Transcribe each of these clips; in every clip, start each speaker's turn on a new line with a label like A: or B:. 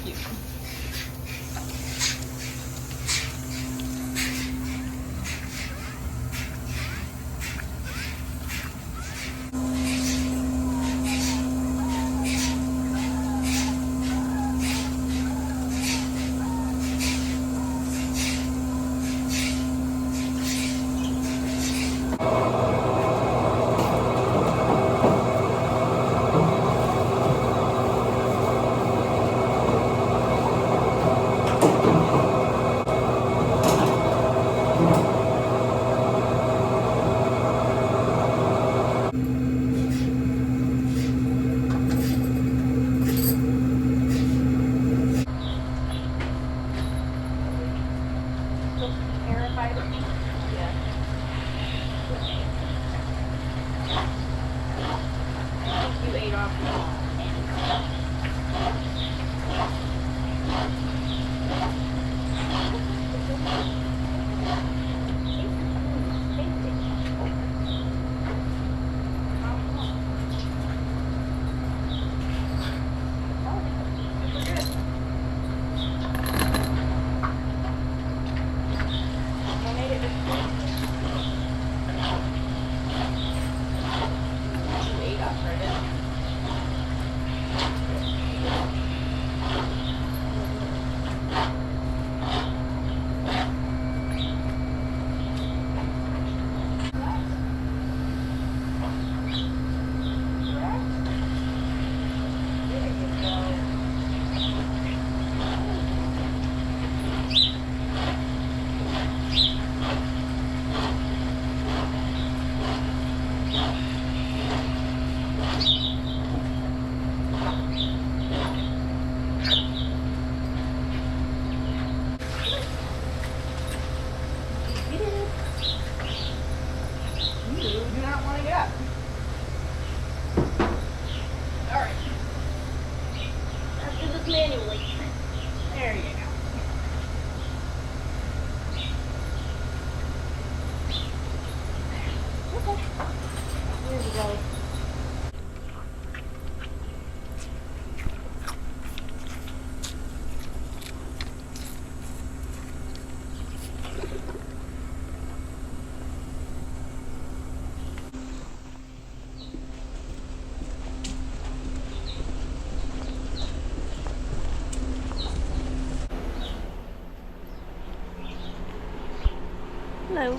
A: you. Terrified of me? Yeah. I think you ate off the wall. Manually. There you go. Okay. Here we go. Hello.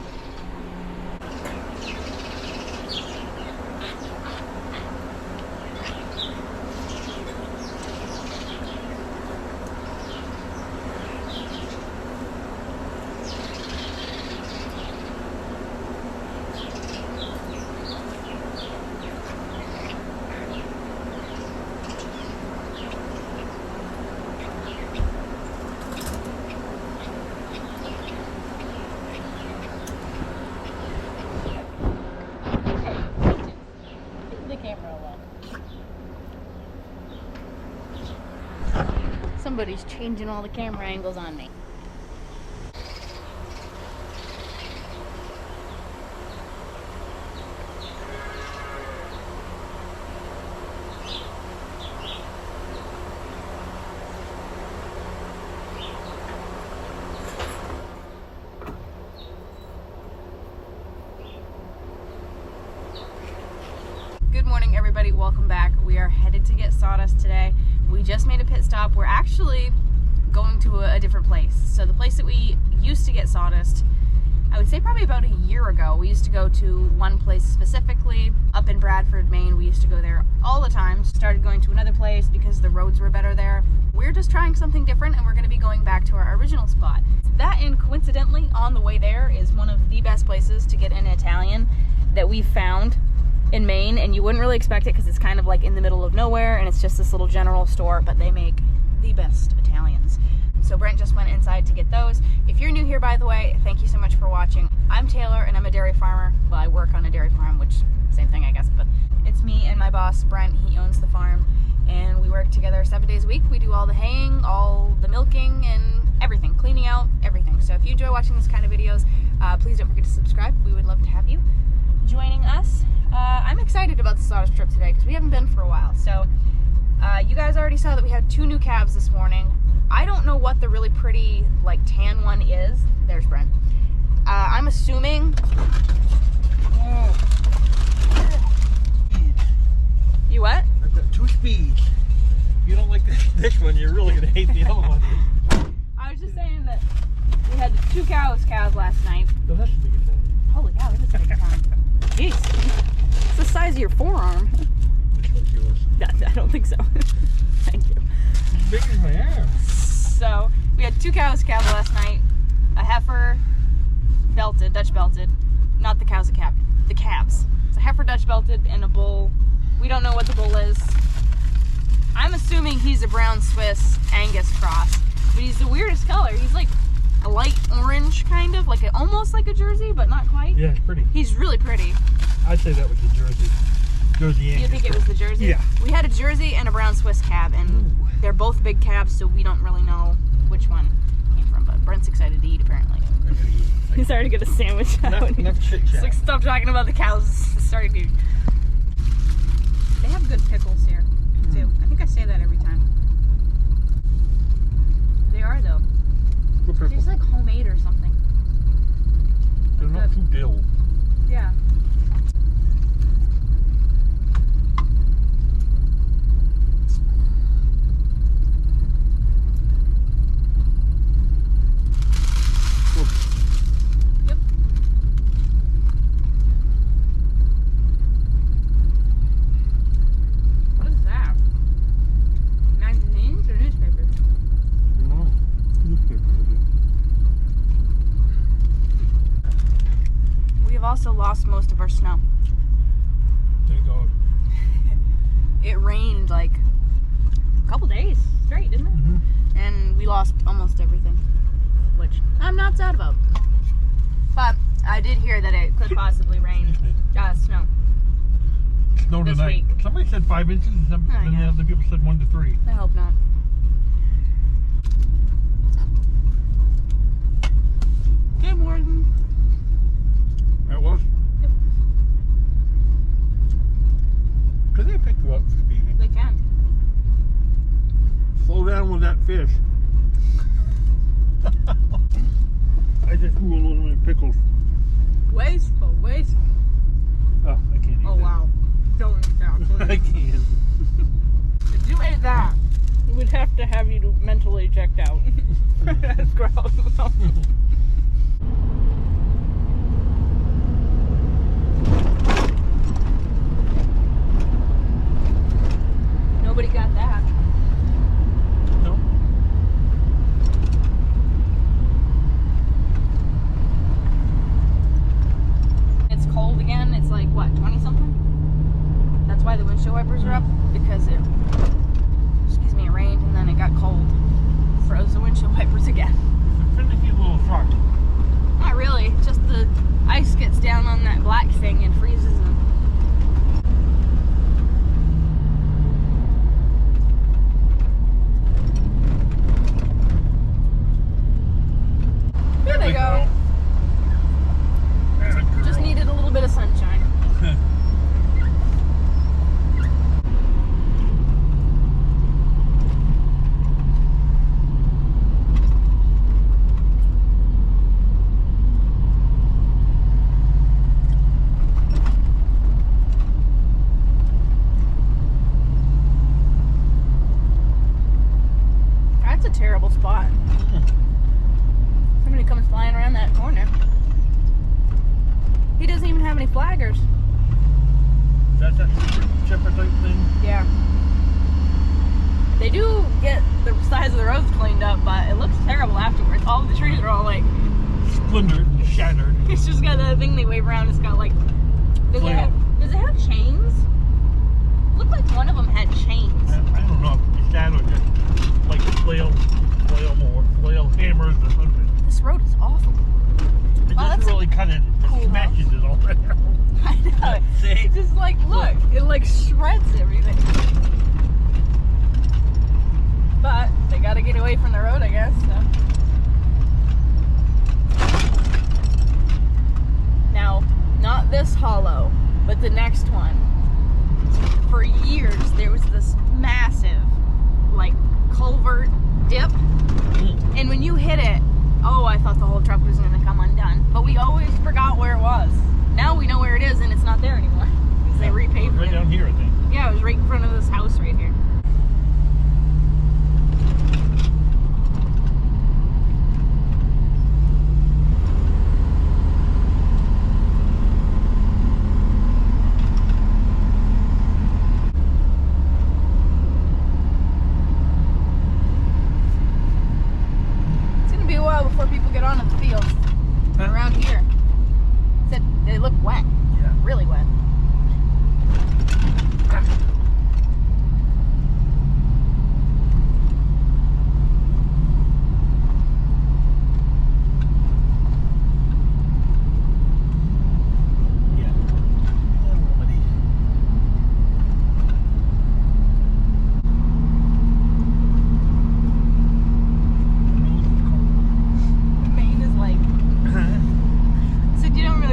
A: Somebody's changing all the camera angles on me. Good morning, everybody. Welcome back. We are headed to get sawdust today. We just made a pit stop. We're actually going to a different place. So the place that we used to get sawdust, I would say probably about a year ago, we used to go to one place specifically up in Bradford, Maine. We used to go there all the time. Started going to another place because the roads were better there. We're just trying something different, and we're going to be going back to our original spot. That, and coincidentally, on the way there is one of the best places to get an Italian that we've found in Maine, and you wouldn't really expect it because it's kind of like in the middle of nowhere, and it's just this little general store, but they make the best Italians. So Brent just went inside to get those. If you're new here, by the way, thank you so much for watching. I'm Taylor, and I'm a dairy farmer. Well, I work on a dairy farm, which same thing, I guess, but it's me and my boss, Brent. He owns the farm, and we work together 7 days a week. We do all the haying, all the milking, and everything, cleaning out, everything. So if you enjoy watching this kind of videos, please don't forget to subscribe. We would love to have you joining us. I'm excited about the sawdust trip today because we haven't been for a while. So You guys already saw that we had 2 new calves this morning. I don't know what the really pretty, like, tan one is. There's Brent. I'm assuming... You what?
B: I've got 2 speeds. If you don't like this one, you're really going to hate the other one.
A: I was just saying that we had the 2 calves last night.
B: No, that's the biggest one.
A: Holy cow, it is a big one. Jeez. It's the size of your forearm.
B: Which one's yours?
A: I don't think so. Thank you.
B: As big as my arm.
A: So, we had 2 cows calved last night. A heifer, belted, Dutch belted. Not the cows that calved, the calves. It's a heifer Dutch belted and a bull. We don't know what the bull is. I'm assuming he's a brown Swiss Angus cross, but he's the weirdest color. He's like a light orange, kind of, like almost like a Jersey, but not quite.
B: Yeah, it's pretty.
A: He's really pretty.
B: I'd say that was the Jersey. Jersey Angus.
A: You think it was the Jersey?
B: Yeah.
A: We had a Jersey and a brown Swiss calf, and they're both big calves, so we don't really know which one came from, but Brent's excited to eat, apparently. He's already got a sandwich out.
B: Enough chit chat.
A: It's like, stop talking about the cows. Starting to... They have good pickles here, too. I think I say that every time. They are, though.
B: Good
A: Tastes like homemade or something.
B: They're not too dill.
A: Yeah. Yep. What is that? Magazines or newspapers?
B: No. Newspaper.
A: We have also lost most of our snow.
B: Thank God.
A: It rained like a couple days straight, didn't it?
B: Mm-hmm.
A: And we lost almost everything, which I'm not sad about. But I did hear that it could possibly rain snow.
B: Snow
A: This
B: tonight.
A: week.
B: Somebody said 5 inches, and then
A: yeah.
B: other people said 1 to 3.
A: I hope not. Good morning.
B: That was?
A: Yep.
B: Could they pick you up for speeding?
A: They can.
B: Slow down with that fish. I just threw a little many pickles.
A: Wasteful, wasteful.
B: Oh, I can't eat
A: Oh,
B: that.
A: wow. Don't eat that,
B: I
A: please.
B: can't.
A: If you ate that, we'd have to have you mentally checked out. That's gross. Nobody got that.
B: No?
A: It's cold again. It's like, what, 20 something? That's why the windshield wipers are up, because it rained and then it got cold. Froze the windshield wipers again.
B: It's a finicky little truck.
A: Not really, just the ice gets down on that black thing and freezes them. There they go. Just needed a little bit of sunshine. That's a terrible spot. Somebody comes flying around that corner. He doesn't even have any flaggers.
B: That's that super chipper type thing?
A: Yeah. They do get the sides of the roads cleaned up, but it looks terrible afterwards. All the trees are all like...
B: Splintered, shattered.
A: It's just got that thing they wave around. It's got like... Does it have chains? Looked like one of them had chains.
B: I don't know. It's shattered. Just like flail hammers or something.
A: This road is awful.
B: It
A: Wow,
B: doesn't
A: that's
B: really cut it. It
A: cool
B: smashes it all there.
A: I know.
B: See?
A: It's just like, look. It like shreds everything. But they gotta get away from the road, I guess, so. Now, not this hollow, but the next one. for years there was this massive, like, culvert dip, and when you hit it, oh, I thought the whole truck was going to come undone. But we always forgot where it was. Now we know where it is, and it's not there anymore. Because they repaved it.
B: Right down here, I think.
A: Yeah, it was right in front of this house right here. Before people get on in the fields around here. Said they look wet.
B: Yeah.
A: Really wet.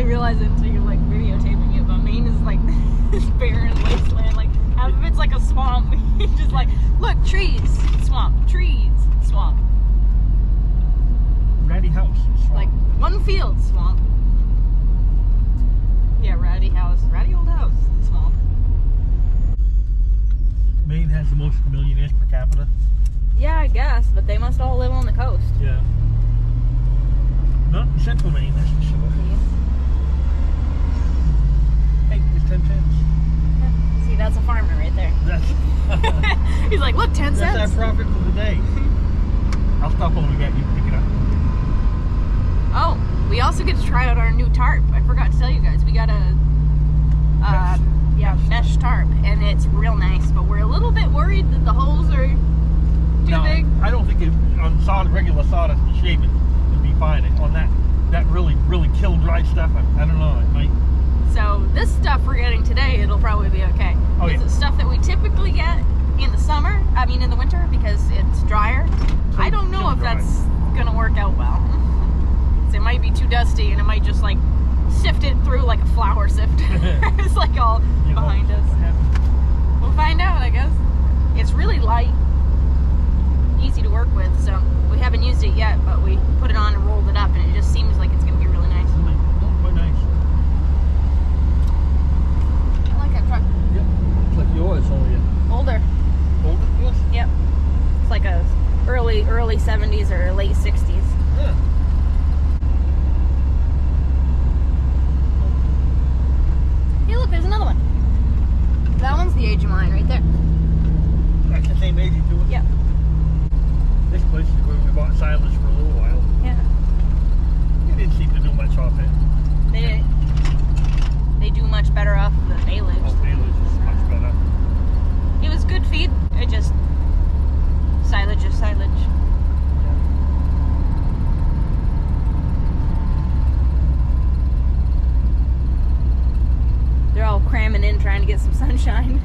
A: Realize it until you're like videotaping it, but Maine is like this barren wasteland. Like half of it's like a swamp. You're just like, look, trees, swamp, trees, swamp.
B: Ratty house, swamp.
A: Like one field, swamp. Yeah, ratty house, ratty old house, swamp.
B: Maine has the most millionaires per capita.
A: Yeah, I guess, but they must all live on the coast.
B: Yeah. Not in central Maine, that's for sure. Hey, it's 10 cents.
A: See, that's a farmer right there.
B: That's
A: He's like, look, 10 cents.
B: That's our profit for the day. I'll stop over and get you to pick it up.
A: Oh, we also get to try out our new tarp. I forgot to tell you guys. We got a mesh tarp, and it's real nice, but we're a little bit worried that the holes are too big.
B: I don't think on regular sawdust and shaving it'd be fine. On that really kill dry stuff, I don't know, it might.
A: So this stuff we're getting today, it'll probably be okay.
B: Oh, yeah.
A: It's stuff that we typically get in the winter, because it's drier. I don't know if that's gonna work out well. So it might be too dusty, and it might just like sift it through like a flour sifter. It's like all behind us. We'll find out, I guess. It's really light, easy to work with, so we haven't used it yet, but we put it on and rolled it up, and it just seems like it's gonna be really nice.
B: Quite nice.
A: I like that truck.
B: Yep. It's like yours, only
A: Older.
B: older, yes?
A: Yep. It's like a early 70s or late 60s.
B: Yeah.
A: Hey, look, there's another one. That one's the age of mine right there.
B: That's the same age you do it?
A: Yep.
B: This place is where we bought silage for a little while.
A: Yeah.
B: They didn't seem to do much off it.
A: They do much better off the silage.
B: Oh, silage is much better.
A: It was good feed. It just silage is silage. They're all cramming in trying to get some sunshine.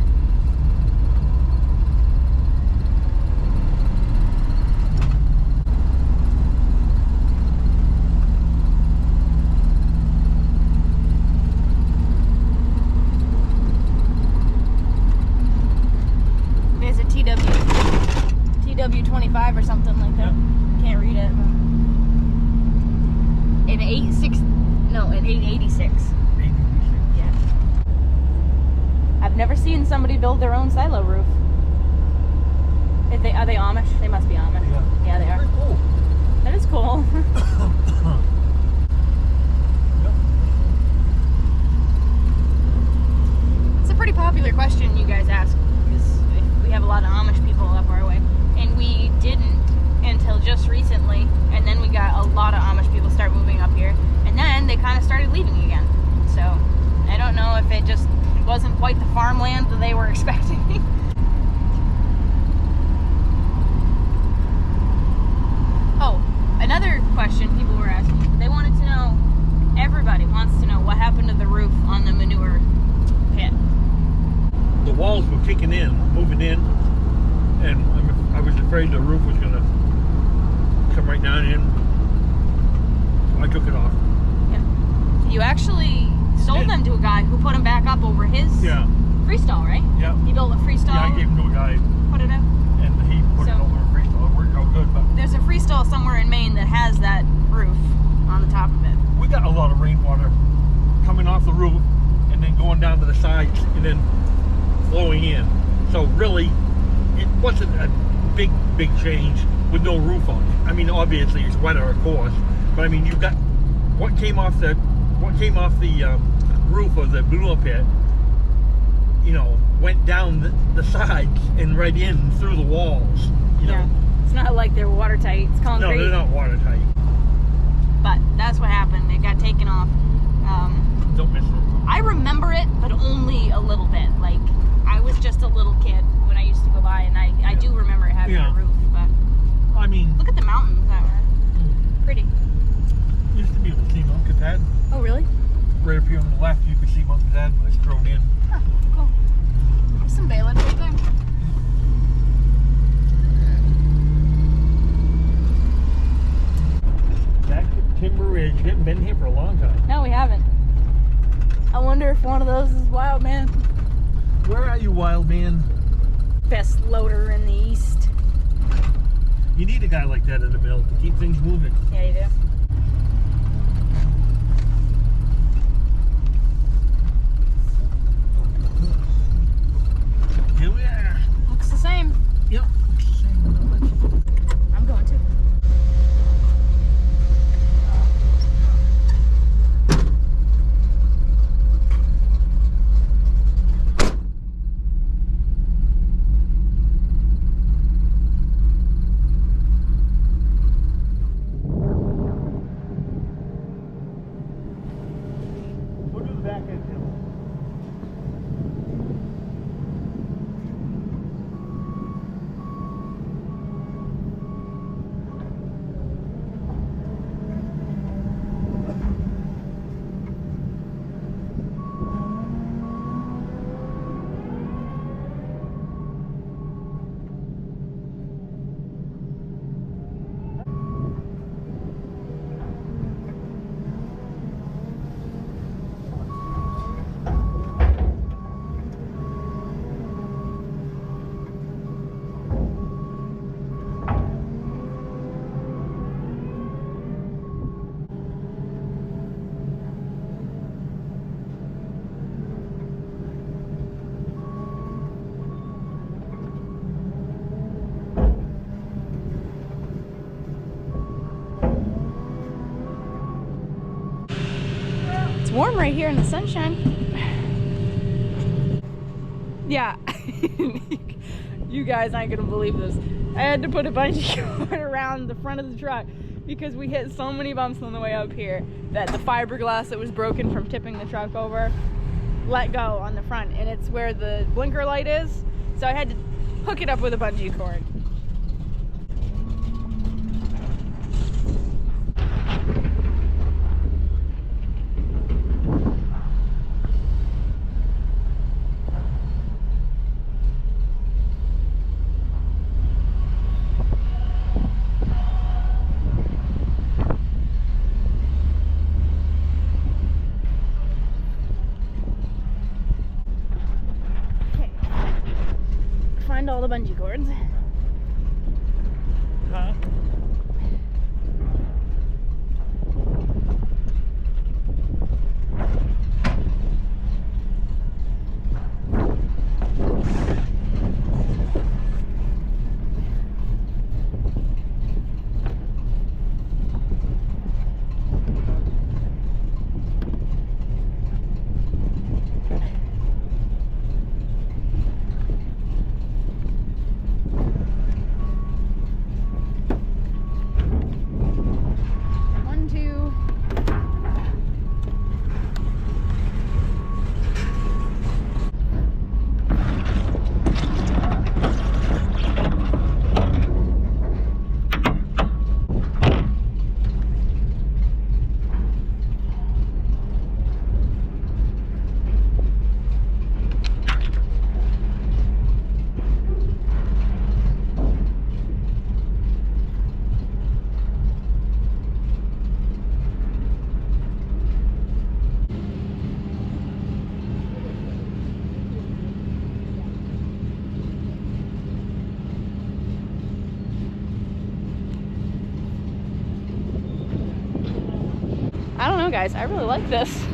A: There's a TW25 or something like that.
B: Yep.
A: Can't read it. An 886. Yeah. I've never seen somebody build their own silo roof. Are they Amish? They must be Amish. Yeah, they are.
B: Very cool.
A: That is cool. It's a pretty popular question you guys ask, because we have a lot of Amish people up our way, and we didn't until just recently, and then we got a lot of Amish people start moving up here, and then they kind of started leaving again. So I don't know if it just wasn't quite the farmland that they were expecting. Oh, another question people were asking. They wanted to know, everybody wants to know what happened to the roof on the manure pit.
B: The walls were kicking in, moving in, and I was afraid the roof was going to come right down in. So I took it off.
A: Yeah. You actually sold them to a guy who put them back up over his freestall, right?
B: Yeah.
A: He built a freestall.
B: Yeah, I gave him to a guy,
A: Put it in.
B: and he put it over a freestall. It worked out good, but
A: There's a freestall somewhere in Maine that has that roof on the top of it.
B: we got a lot of rainwater coming off the roof and then going down to the sides and then flowing in. So really, it wasn't a big change with no roof on it. I mean, obviously it's wetter, of course, but I mean, you've got what came off the roof of the manure pit, you know, went down the sides and right in through the walls. You know?
A: It's not like they're watertight. It's concrete.
B: No, they're not watertight.
A: But that's what happened. It got taken off.
B: Don't miss it.
A: I remember it, but only a little bit. Like, I was just a little kid when I used to go by, and I do remember it having a roof. But
B: I mean,
A: look at the mountains that were pretty.
B: Used to be able to see Mount Katad.
A: Oh, really?
B: Right up here on the left, you could see Mount Katad, but it's thrown in.
A: Huh, cool. There's some baling right there.
B: Back to Timber Ridge. You haven't been here for a long time.
A: No, we haven't. I wonder if one of those is Wild Man.
B: Where are you, Wild Man?
A: Best loader in the East.
B: You need a guy like that in the mill to keep things moving.
A: Yeah, you do.
B: Here we are.
A: Looks the same.
B: Yep. Looks the same.
A: I'm going too.
B: We'll do the back end hill.
A: It's warm right here in the sunshine. Yeah. You guys aren't gonna believe this. I had to put a bungee cord around the front of the truck because we hit so many bumps on the way up here that the fiberglass that was broken from tipping the truck over let go on the front, and it's where the blinker light is, so I had to hook it up with a bungee cord. Find all the bungee cords.
B: Huh?
A: I don't know, guys. I really like this.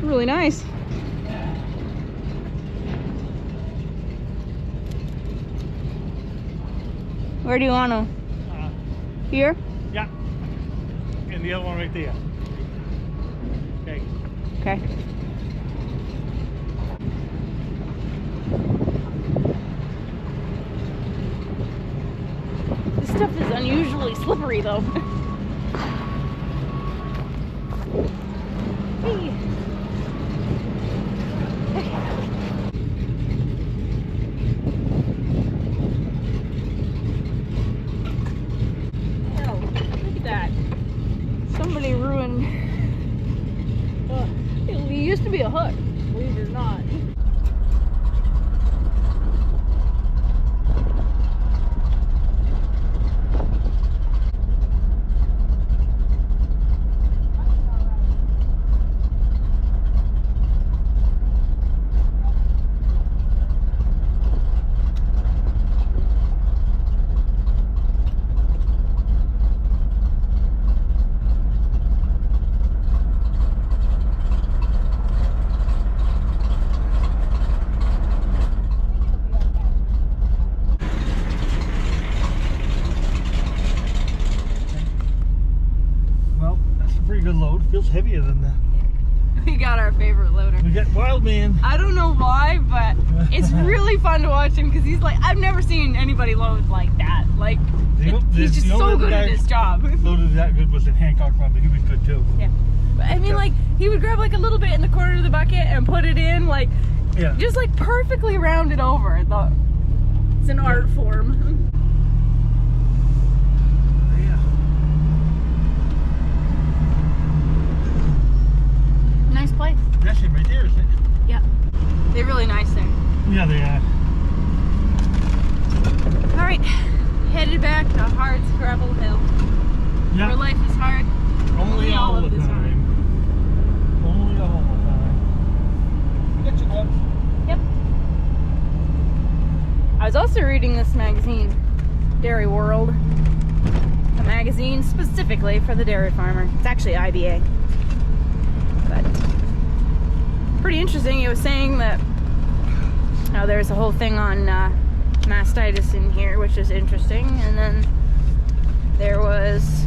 A: Really nice. Where do you want to? Here?
B: Yeah. And the other one right there. Okay.
A: Okay. This stuff is unusually slippery, though. Hey. Oh, look at that. Somebody ruined. It used to be a hut, believe it or not.
B: Good load. Feels heavier than that.
A: We got our favorite loader.
B: We got Wild Man.
A: I don't know why, but it's really fun to watch him because he's like, I've never seen anybody load like that. Like, he's just so good at his job.
B: Loaded that good was in Hancock Farm, but he was good too.
A: Yeah. But I mean, like, he would grab like a little bit in the corner of the bucket and put it in, like, just like perfectly rounded over. It's an art form. Nice place.
B: That's it right there, isn't it?
A: Yeah. They're really nice there.
B: Yeah, they are.
A: Alright. Headed back to hard gravel hill.
B: Yeah.
A: Where life is hard.
B: Only all the time. Only all the time. Get your gloves.
A: Yep. I was also reading this magazine, Dairy World. A magazine specifically for the dairy farmer. It's actually IBA. But pretty interesting. It was saying that there's a whole thing on mastitis in here, which is interesting. And then there was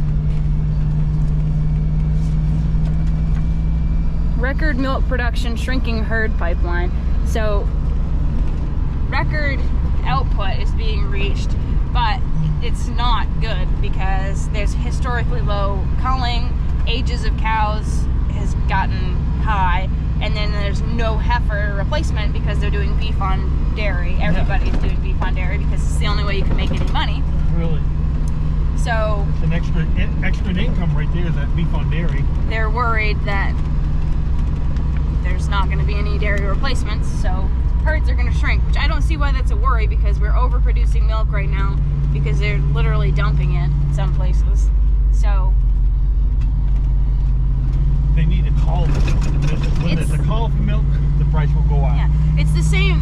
A: record milk production shrinking herd pipeline. So record output is being reached, but it's not good because there's historically low culling, ages of cows has gotten high, and then there's no heifer replacement because they're doing beef on dairy. Everybody's doing beef on dairy because it's the only way you can make any money.
B: Really?
A: So
B: it's an extra income right there, is that beef on dairy.
A: They're worried that there's not going to be any dairy replacements, so herds are going to shrink, which I don't see why that's a worry because we're overproducing milk right now because they're literally dumping it in some places. So
B: they need a call. When there's a call for milk, the price will go up.
A: Yeah, it's the same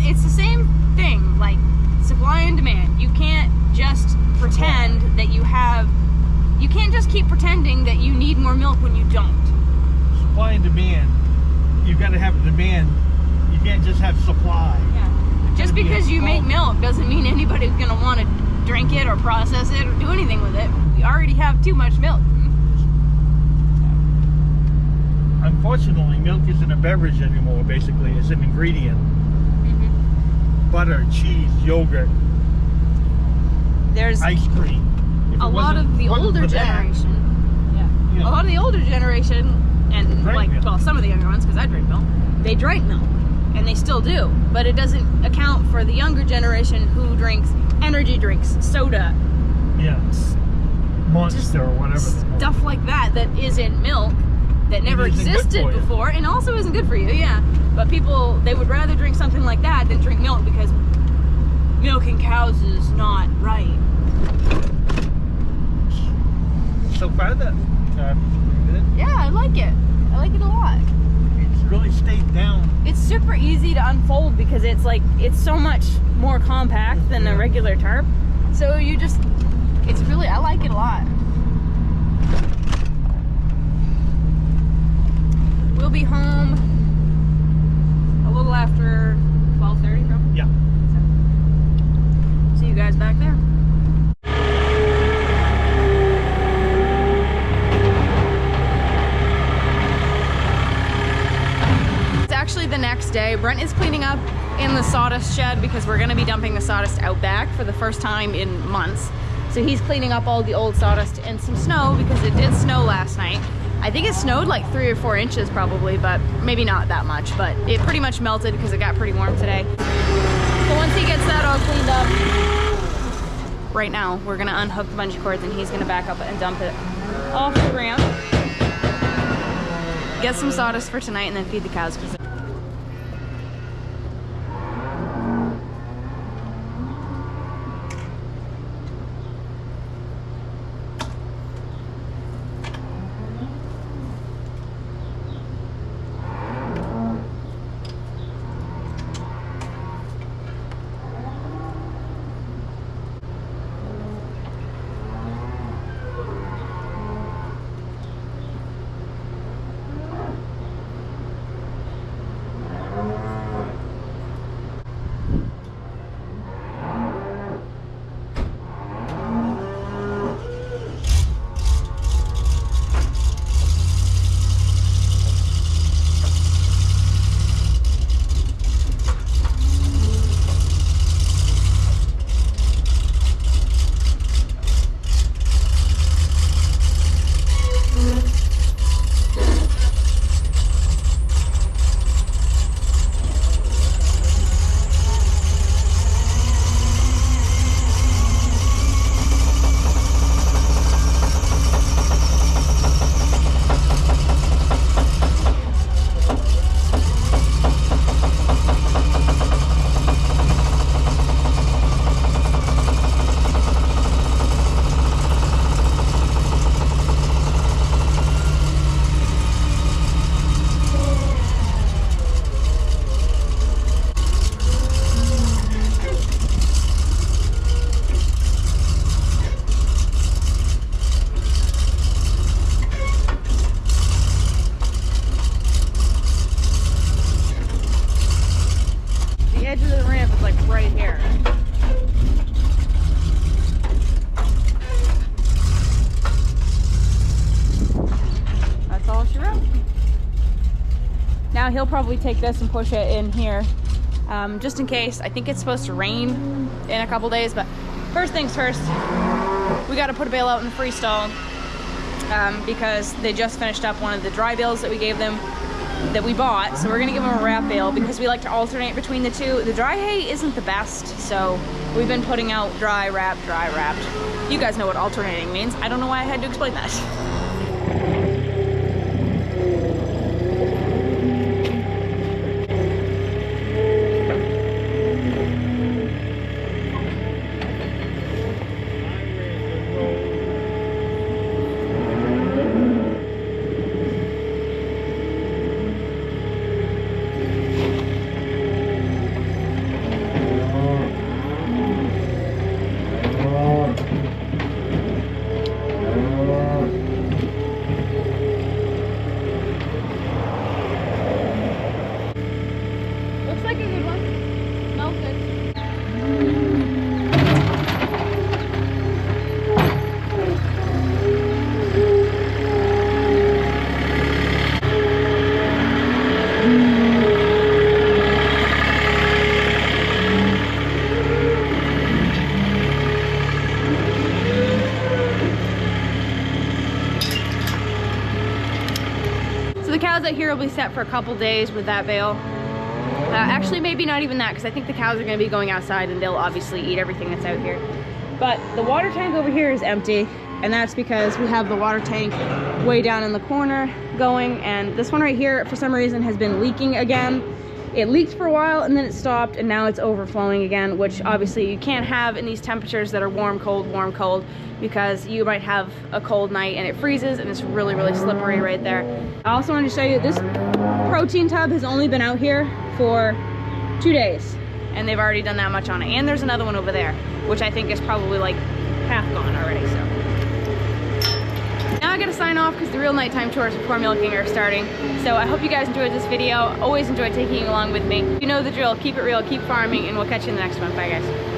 A: thing, like supply and demand. You can't just pretend that you can't just keep pretending that you need more milk when you don't.
B: Supply and demand, you've got to have demand. You can't just have supply.
A: Yeah. Just because you make milk doesn't mean anybody's going to want to drink it or process it or do anything with it. We already have too much milk.
B: Unfortunately, milk isn't a beverage anymore, basically. It's an ingredient. Mm-hmm. Butter, cheese, yogurt,
A: there's
B: ice cream.
A: A lot of the older generation. A lot of the older generation, and like, well, some of the younger ones, because I drink milk, they drank milk. And they still do. But it doesn't account for the younger generation who drinks energy drinks, soda.
B: Yeah. Monster or whatever.
A: Stuff like that isn't milk. That never existed before, and also isn't good for you, yeah. But people, they would rather drink something like that than drink milk because milking cows is not right.
B: So far, that pretty good.
A: Yeah, I like it. I like it a lot.
B: It's really stayed down.
A: It's super easy to unfold because it's so much more compact than a regular tarp. So I like it a lot. be home a little after 12:30 probably.
B: Yeah.
A: So, see you guys back there. It's actually the next day. Brent is cleaning up in the sawdust shed because we're gonna be dumping the sawdust out back for the first time in months. So he's cleaning up all the old sawdust and some snow because it did snow last night. I think it snowed like 3 or 4 inches probably, but maybe not that much, but it pretty much melted because it got pretty warm today. So once he gets that all cleaned up, right now we're gonna unhook the bungee cords and he's gonna back up and dump it off the ramp. Get some sawdust for tonight and then feed the cows. Now he'll probably take this and push it in here, just in case. I think it's supposed to rain in a couple days, but first things first, we got to put a bale out in the freestall because they just finished up one of the dry bales that we gave them that we bought. So we're gonna give them a wrap bale because we like to alternate between the two. The dry hay isn't the best, so we've been putting out dry wrapped. You guys know what alternating means. I don't know why I had to explain that. The cows out here will be set for a couple days with that bale. Actually, maybe not even that, because I think the cows are going to be going outside and they'll obviously eat everything that's out here. But the water tank over here is empty, and that's because we have the water tank way down in the corner going, and this one right here, for some reason, has been leaking again. It leaked for a while and then it stopped, and now it's overflowing again, which obviously you can't have in these temperatures that are warm, cold, because you might have a cold night and it freezes and it's really, really slippery right there. I also wanted to show you this protein tub has only been out here for 2 days, and they've already done that much on it. And there's another one over there, which I think is probably like half gone already. So now I gotta sign sign off because the real nighttime chores before milking are starting. So I hope you guys enjoyed this video. Always enjoy taking you along with me. You know the drill. Keep it real, keep farming, and we'll catch you in the next one. Bye, guys.